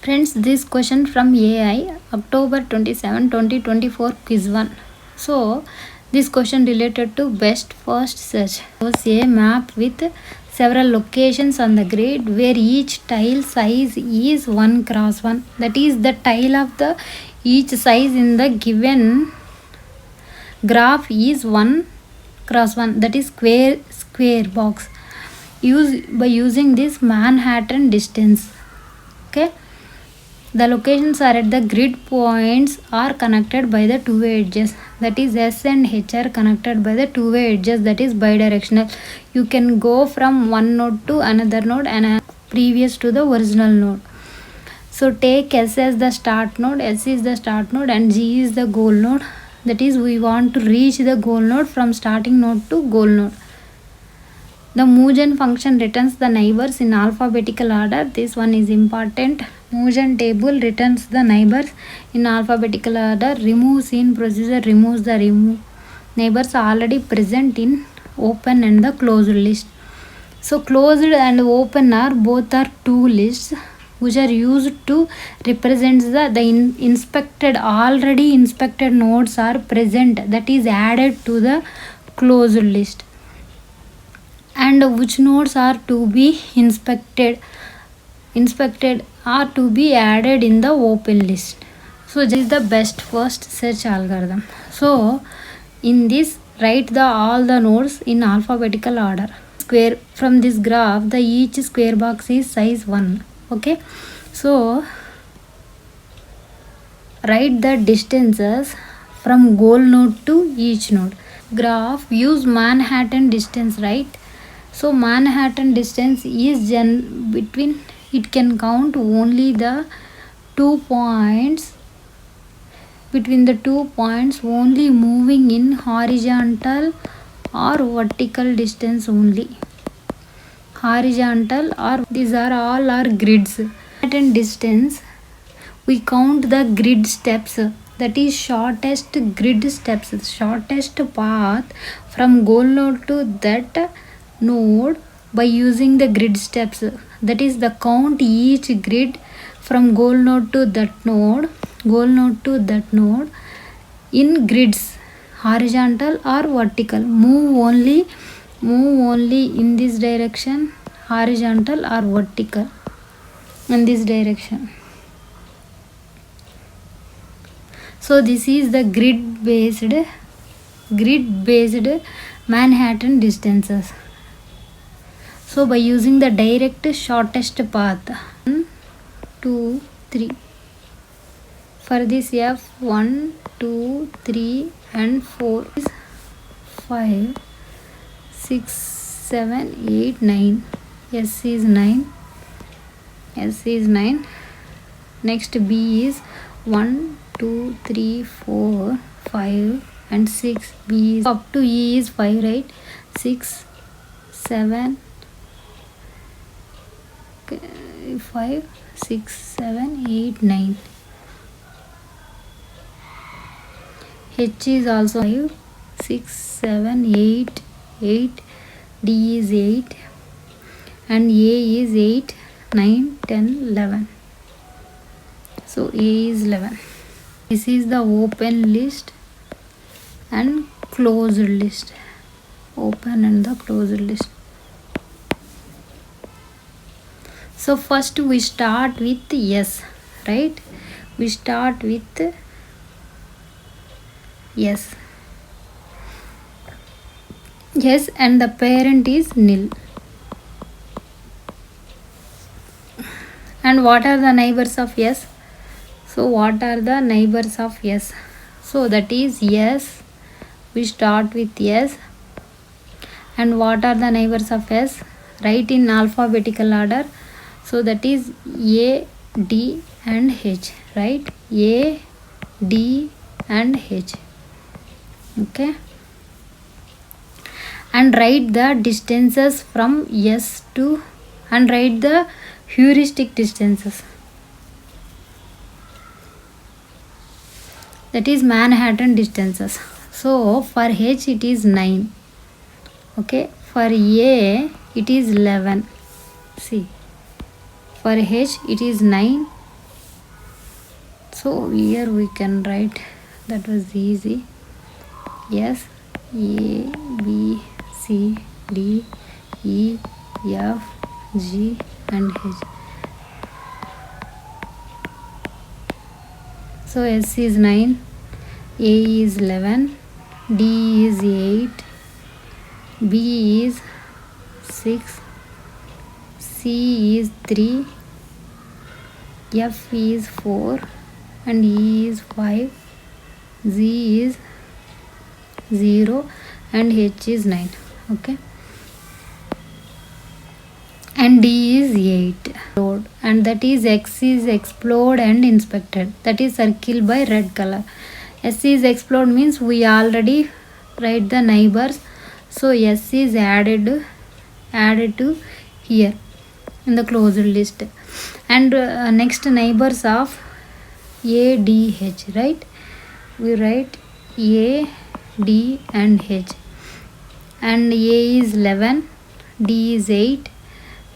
Friends, this question from AI, October 27, 2024, quiz 1. So, this question related to best first search. Was a map with several locations on the grid where each tile size is 1 cross 1. That is, the tile of the each size in the given graph is 1 cross 1. That is square box. By using this Manhattan distance. Okay. The locations are at the grid points are connected by the two-way edges. That is, S and H are connected by the two-way edges. That is bidirectional. You can go from one node to another node and previous to the original node. So take S as the start node, S is the start node and G is the goal node. That is, we want to reach the goal node from starting node to goal node. The move-gen function returns the neighbors in alphabetical order. This one is important. Move-gen table returns the neighbors in alphabetical order. Remove scene procedure removes the neighbors already present in open and the closed list. So closed and open are both are two lists which are used to represent the already inspected nodes are present, that is added to the closed list, and which nodes are to be inspected are to be added in the open list. So this is the best first search algorithm. So in this, write all the nodes in alphabetical order. Square from this graph, the each square box is size 1. Okay, so write the distances from goal node to each node. Graph use Manhattan distance, right? So Manhattan distance is between, it can count only the 2 points, between the 2 points only moving in horizontal or vertical distance only. Horizontal or these are all are grids. Manhattan distance, we count the grid steps, that is shortest grid steps, shortest path from goal node to that node by using the grid steps. That is the count each grid from goal node to that node, in grids, horizontal or vertical. Move only in this direction, horizontal or vertical, in this direction. So this is the grid based Manhattan distances. So by using the direct shortest path, 1, 2, 3. For this F 1, 2, 3 and 4 is 5, 6, 7, 8, 9. S is 9. Next B is 1, 2, 3, 4, 5 and 6. B is up to E is 5, right? 6, 7, 5, 6, 7, 8, 9. H is also 5, 6, 7, 8, 8. D is 8 and A is 8, 9, 10, 11. So A is 11. This is the open list and closed list. Open and the closed list. So first we start with S, right? We start with S. Yes, and the parent is nil. And what are the neighbors of S? So what are the neighbors of S? So that is S. We start with S. And what are the neighbors of S? Write in alphabetical order. So that is A, D and H, right? A, D and H. Okay. And write the distances from S to, and write the heuristic distances. That is Manhattan distances. So for H it is 9. Okay. For A it is 11. See. For H it is 9 So here we can write, that was easy. S, A, B, C, D, E, F, G and H. So S is 9, A is 11, D is 8, B is 6, C is 3, F is 4 and E is 5, Z is 0 and H is 9. Okay, and D is 8. And that is X is explored and inspected, that is circled by red color. S is explored means we already write the neighbors, so S is added to here in the closed list. And next neighbors of A, D, H, right? We write A, D and H, and A is 11, D is 8,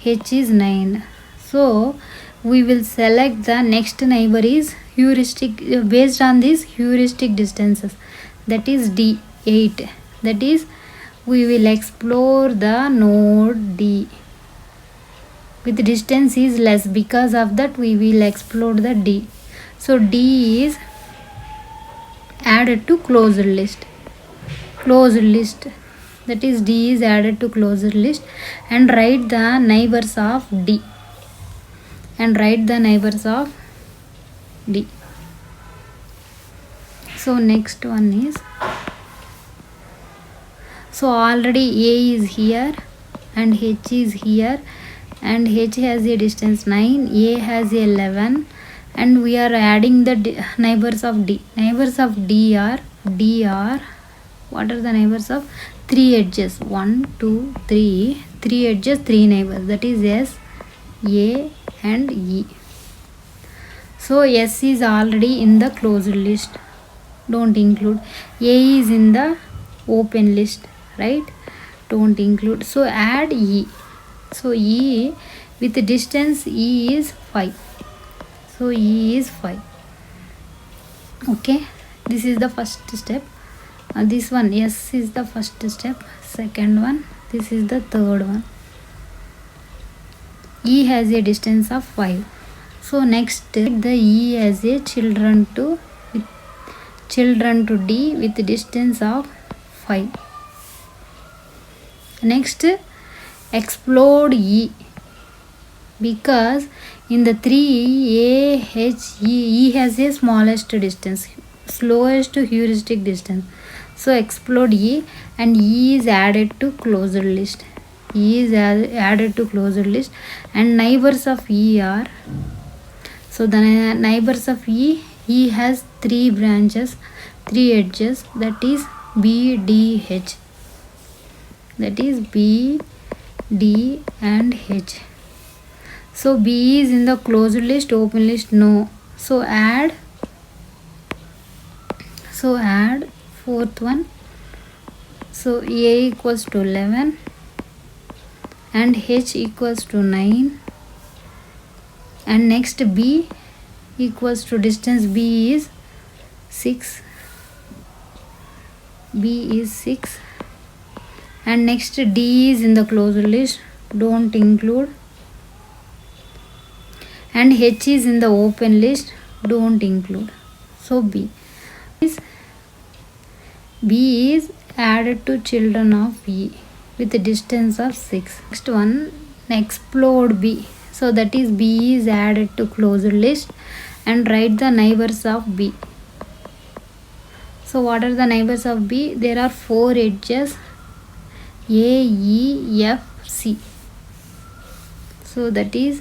H is 9. So we will select the next neighbor is heuristic based on these heuristic distances, that is D, 8. That is we will explore the node D with distance is less, because of that we will explore the D. So D is added to closed list, that is D is added to closed list. And write the neighbors of D, So next one is, so already A is here and H is here, and H has a distance 9, A has 11, and we are adding the neighbors of D. Neighbors of D are what are the neighbors of 3 edges? 1, 2, 3. 3 edges, 3 neighbors, that is S, A and E. So S is already in the closed list, don't include. A is in the open list, right? Don't include. So add E. So E with distance E is 5. So E is 5. Okay, this is the first step. This one, S is the first step. Second one, this is the third one. E has a distance of 5. So next, the E as a children to D with distance of 5. Next, explode E, because in the 3 A, H, E has a smallest distance, slowest heuristic distance. So explode E, and E is added to closed list. And neighbors of E are, so the neighbors of E has 3 branches, 3 edges, that is B, D, H. That is B, D and H. So B is in the closed list, open list no. So add fourth one. So A equals to 11 and H equals to 9, and next B equals to distance B is 6. And next D is in the closed list, don't include. And H is in the open list, don't include. So B is added to children of E with a distance of 6. Next one, explode B. So that is B is added to closed list, and write the neighbors of B. So what are the neighbors of B? There are 4 edges, A, E, F, C. So that is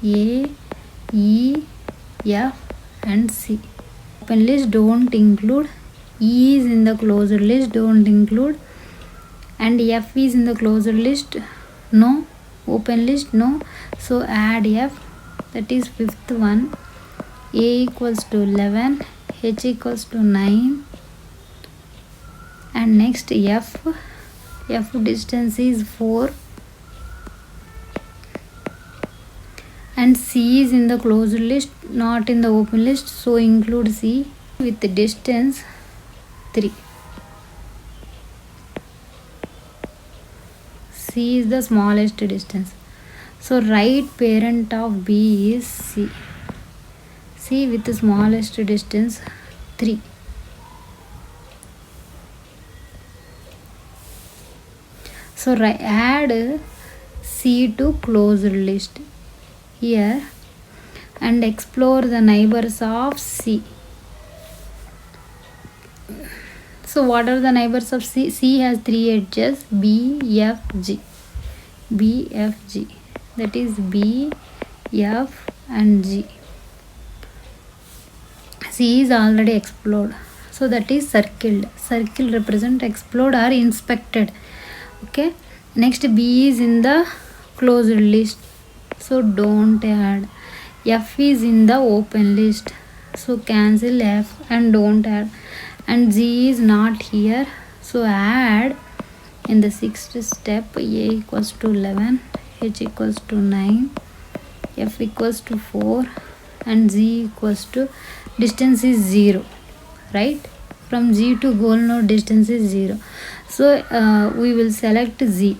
A, E, F and C. Open list, don't include. E is in the closed list, don't include. And F is in the closed list, no. Open list, no. So add F, that is fifth one. A equals to 11, H equals to 9, and next F distance is 4, and C is in the closed list, not in the open list, so include C with the distance 3. C is the smallest distance, so right parent of B is C. C with the smallest distance 3. So add C to closed list here and explore the neighbors of C. So what are the neighbors of C? C has 3 edges, B, F, G. B, F, G. That is B, F and G. C is already explored, so that is circled. Circle represent explored or inspected. Okay, next B is in the closed list, so don't add. F is in the open list, so cancel F and don't add. And G is not here, so add in the 6th step. A equals to 11, H equals to 9, F equals to 4 and Z equals to distance is 0, right? From G to goal node distance is 0, so we will select Z.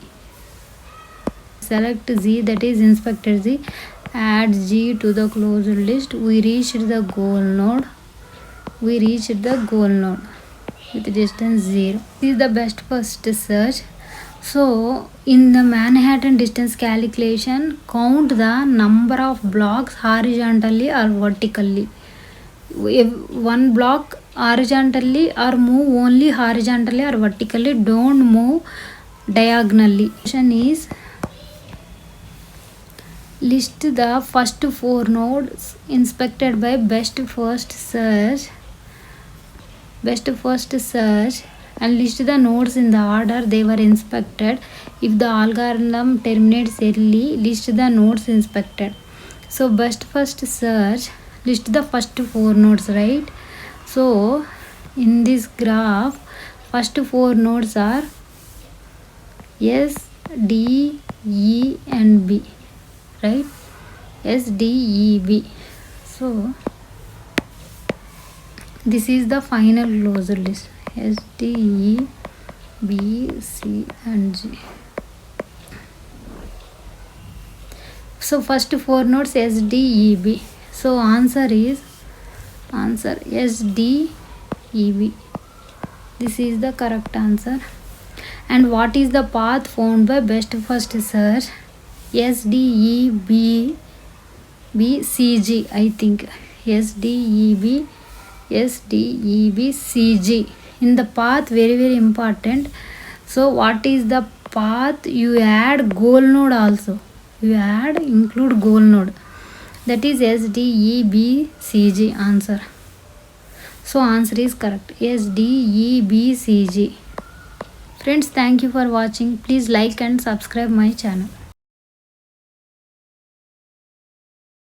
Select Z, that is inspected Z. Add G to the closed list. We reached the goal node. With distance 0. This is the best first search. So in the Manhattan distance calculation, count the number of blocks horizontally or vertically. One block horizontally, or move only horizontally or vertically, don't move diagonally. Question is, list the first 4 nodes inspected by best first search and list the nodes in the order they were inspected. If the algorithm terminates early, list the nodes inspected. So best first search, list the first 4 nodes, right? So in this graph, first 4 nodes are S, D, E and B, right? S, D, E, B. So this is the final closed list. S, D, E, B, C and G. So first 4 nodes S, D, E, B. So answer is S, D, E, B. This is the correct answer. And what is the path found by best first search? S, D, E, B, C, G. I think S, D, E, B, S, D, E, B, C, G. In the path, very important. So what is the path? You add goal node also. Include goal node. That is S, D, E, B, C, G. Answer. So answer is correct. S, D, E, B, C, G. Friends, thank you for watching. Please like and subscribe my channel.